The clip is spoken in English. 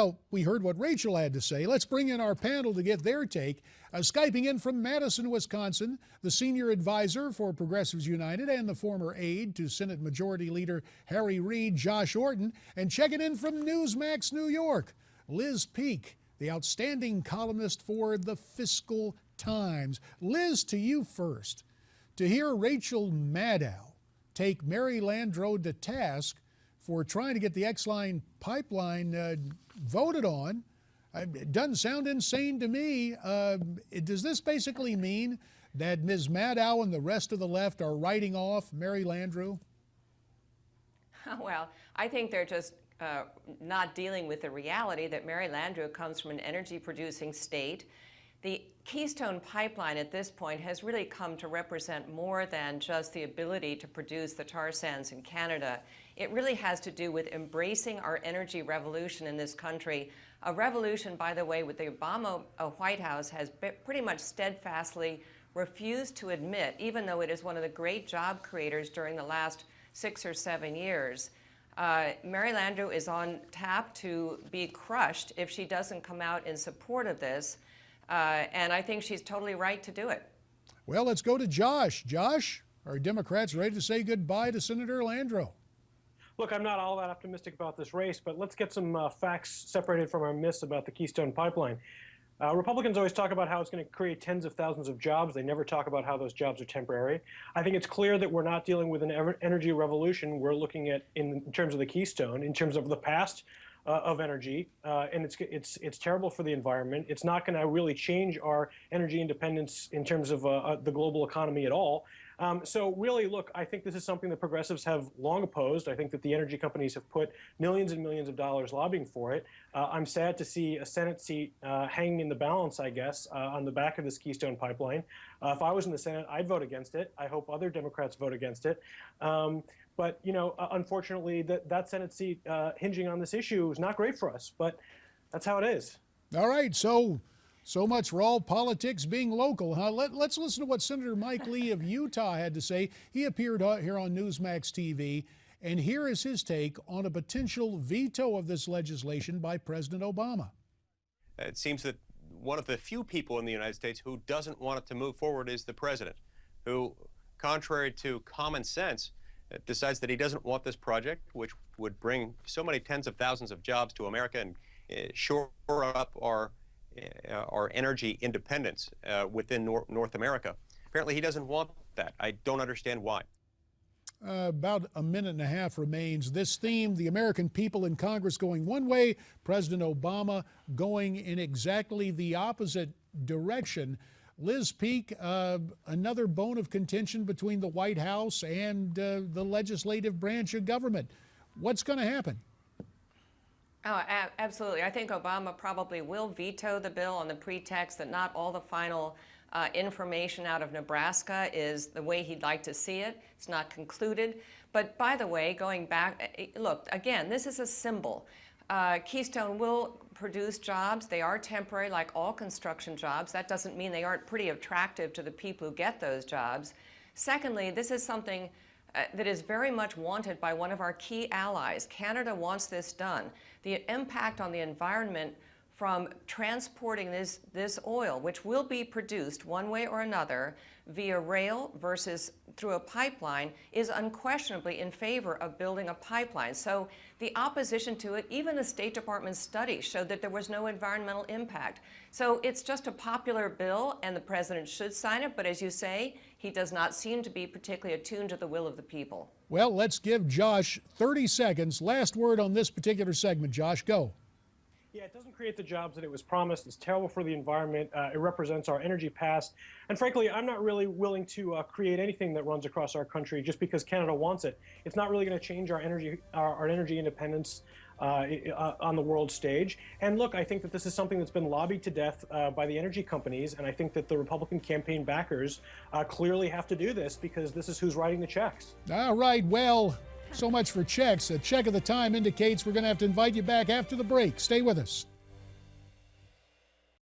Well, we heard what Rachel had to say. Let's bring in our panel to get their take. Skyping in from Madison, Wisconsin, the senior advisor for Progressives United and the former aide to Senate Majority Leader Harry Reid, Josh Orton. And checking in from Newsmax, New York, Liz Peek, the outstanding columnist for the Fiscal Times. Liz, to you first. To hear Rachel Maddow take Mary Landrieu to task for trying to get the XL Pipeline voted on, it doesn't sound insane to me. Does this basically mean that Ms. Maddow and the rest of the left are writing off Mary Landrieu? Well, I think they're just not dealing with the reality that Mary Landrieu comes from an energy-producing state. The Keystone Pipeline at this point has really come to represent more than just the ability to produce the tar sands in Canada. It really has to do with embracing our energy revolution in this country. A revolution, by the way, with the Obama White House has pretty much steadfastly refused to admit, even though it is one of the great job creators during the last 6 or 7 years. Mary Landrieu is on tap to be crushed if she doesn't come out in support of this. And I think she's totally right to do it. Well, let's go to Josh. Josh, are Democrats ready to say goodbye to Senator Landrieu? Look, I'm not all that optimistic about this race, but let's get some facts separated from our myths about the Keystone Pipeline. Republicans always talk about how it's going to create tens of thousands of jobs. They never talk about how those jobs are temporary. I think it's clear that we're not dealing with an energy revolution. We're looking at, in terms of the Keystone, in terms of the past of energy, and it's terrible for the environment. It's not going to really change our energy independence in terms of the global economy at all. So really, look, I think this is something that progressives have long opposed. I think that the energy companies have put millions and millions of dollars lobbying for it. I'm sad to see a Senate seat hanging in the balance, I guess, on the back of this Keystone Pipeline. If I was in the Senate, I'd vote against it. I hope other Democrats vote against it. But, you know, unfortunately, that Senate seat hinging on this issue is not great for us. But that's how it is. All right. So much for all politics being local, huh? Let's listen to what Senator Mike Lee of Utah had to say. He appeared here on Newsmax TV, and here is his take on a potential veto of this legislation by President Obama. It seems that one of the few people in the United States who doesn't want it to move forward is the president, who, contrary to common sense, decides that he doesn't want this project, which would bring so many tens of thousands of jobs to America and shore up our energy independence within North America. Apparently he doesn't want that. I don't understand why. About a minute and a half remains. This theme, the American people in Congress going one way, President Obama going in exactly the opposite direction. Liz Peek, another bone of contention between the White House and the legislative branch of government. What's going to happen? Oh, absolutely. I think Obama probably will veto the bill on the pretext that not all the final information out of Nebraska is the way he'd like to see it. It's not concluded. But by the way, going back, look, again, this is a symbol. Keystone will produce jobs. They are temporary, like all construction jobs. That doesn't mean they aren't pretty attractive to the people who get those jobs. Secondly, this is something that is very much wanted by one of our key allies. Canada wants this done. The impact on the environment from transporting this oil, which will be produced one way or another via rail versus through a pipeline, is unquestionably in favor of building a pipeline. So the opposition to it, even the State Department study showed that there was no environmental impact. So it's just a popular bill, and the president should sign it, but as you say, he does not seem to be particularly attuned to the will of the people. Well, let's give Josh 30 seconds. Last word on this particular segment. Josh, go. Yeah, it doesn't create the jobs that it was promised. It's terrible for the environment. It represents our energy past. And frankly, I'm not really willing to create anything that runs across our country just because Canada wants it. It's not really going to change our energy independence on the world stage. And look, I think that this is something that's been lobbied to death by the energy companies. And I think that the Republican campaign backers clearly have to do this because this is who's writing the checks. All right, well, so much for checks. A check of the time indicates we're going to have to invite you back after the break. Stay with us.